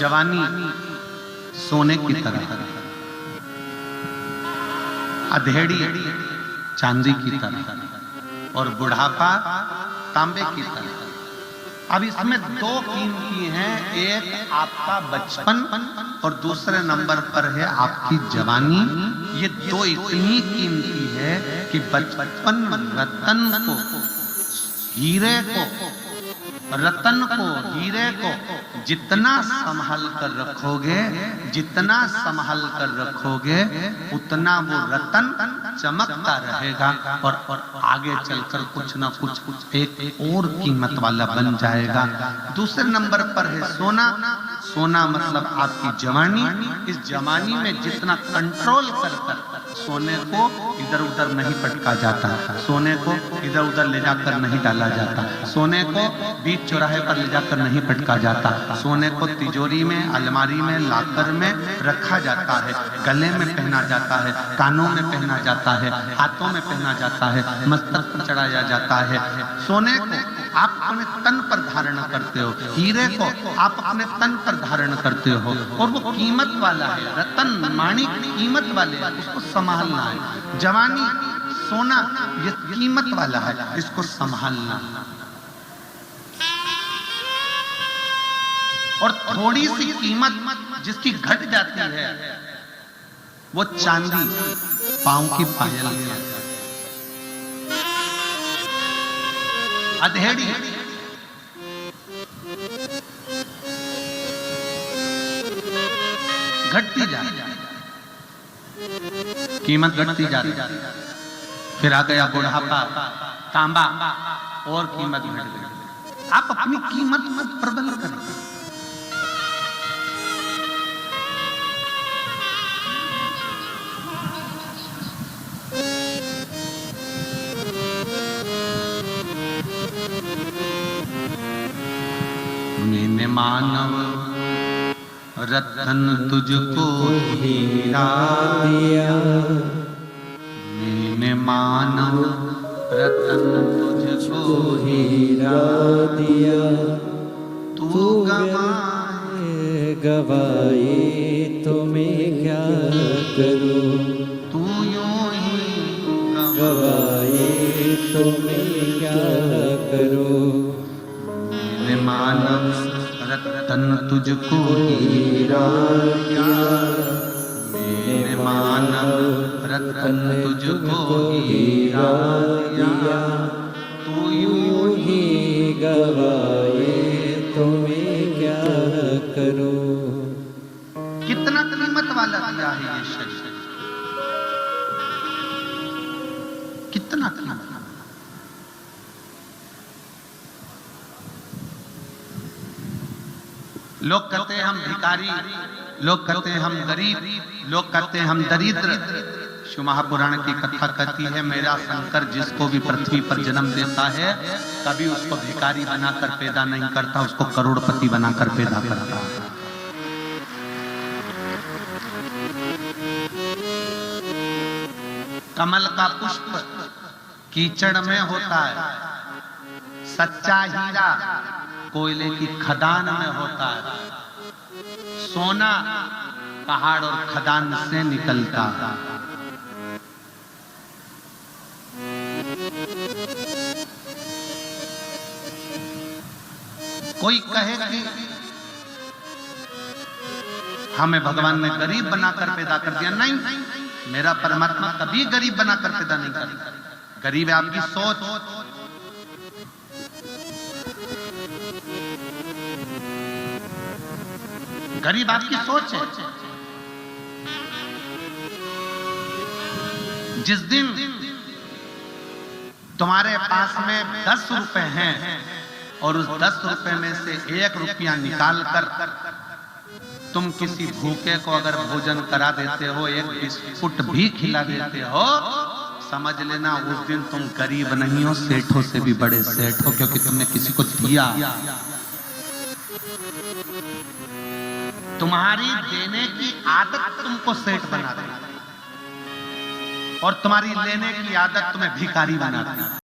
जवानी सोने की तरह, अधेड़ी चांदी की तरह और बुढ़ापा तांबे की तरह। अब इसमें दो कीमती हैं, एक आपका बचपन और दूसरे नंबर पर है आपकी जवानी। ये दो इतनी कीमती है कि बचपन रतन को, हीरे को, रतन को, हीरे को जितना संभाल कर रखोगे, जितना संभाल कर रखोगे, उतना वो रतन चमकता रहेगा और आगे चलकर कुछ ना कुछ एक और कीमत वाला बन जाएगा। दूसरे नंबर पर है सोना। सोना मतलब आपकी जवानी। इस जवानी में जितना कंट्रोल कर सोने को इधर उधर नहीं पटका जाता, सोने को इधर उधर ले जाकर नहीं डाला जाता, सोने को बीच चौराहे पर ले जाकर नहीं पटका जाता, सोने को तिजोरी में, अलमारी में, लाकर में रखा जाता है, गले में पहना जाता है, कानों में पहना जाता है, हाथों में पहना जाता है, मस्तक पर चढ़ाया जाता है। सोने को आप अपने तन पर धारण करते हो, हीरे को आप अपने तन पर धारण करते हो और वो कीमत वाला है, रतन माणिक कीमत वाले हैं, उसको संभालना है। जवानी सोना ये कीमत वाला है, इसको संभालना। और थोड़ी सी कीमत जिसकी घट जाती है वो चांदी पांव की पायल है, अधेड़ी घटती जा रही, कीमत घटती जा रही। फिर आ गया बुढ़ापा, तांबा, और कीमत घट गई। आप अपनी कीमत मत प्रबल करें। मैंने मानव रतन तुझको हीरा दिया, मैंने मानव रतन तुझको हीरा दिया, तू गवाए गवाए तो मैं क्या करूं, तू यूं ही गवाए तो मैं क्या करूं। मैंने मानव रतन तुझको हीरा दिया, मैंने मानव रतन तुझको हीरा दिया, तू यूं ही गवाए तो मैं क्या करूं। कितना कीमत वाला दिया है ये शरीर, कितना कीमत। लोग कहते हैं हम भिखारी, लोग कहते हैं हम गरीब, लोग कहते हैं हम दरिद्र। शिव महापुराण की कथा कहती है मेरा शंकर जिसको भी पृथ्वी पर जन्म देता है कभी उसको भिखारी बनाकर पैदा नहीं करता, उसको करोड़पति बनाकर पैदा करता है। कमल का पुष्प कीचड़ में होता है, सच्चा हीरा कोयले की खदान में होता है, सोना पहाड़ और खदान से निकलता है। कोई कहे कि हमें भगवान ने गरीब बनाकर पैदा कर दिया, नहीं, मेरा परमात्मा कभी गरीब बनाकर पैदा नहीं करता। गरीब है आपकी सोच, गरीब आपकी सोच है। जिस दिन तुम्हारे पास में 10 रुपए हैं और उस 10 रुपए में से 1 रुपया निकाल कर तुम किसी भूखे को अगर भोजन करा देते हो, एक बिस्कुट भी खिला देते हो, समझ लेना उस दिन तुम गरीब नहीं हो, सेठों से भी बड़े सेठ हो, क्योंकि तुमने किसी को दिया। तुम्हारी देने की आदत तुमको सेठ बना देती और तुम्हारी लेने की आदत तुम्हें भिखारी बना देती।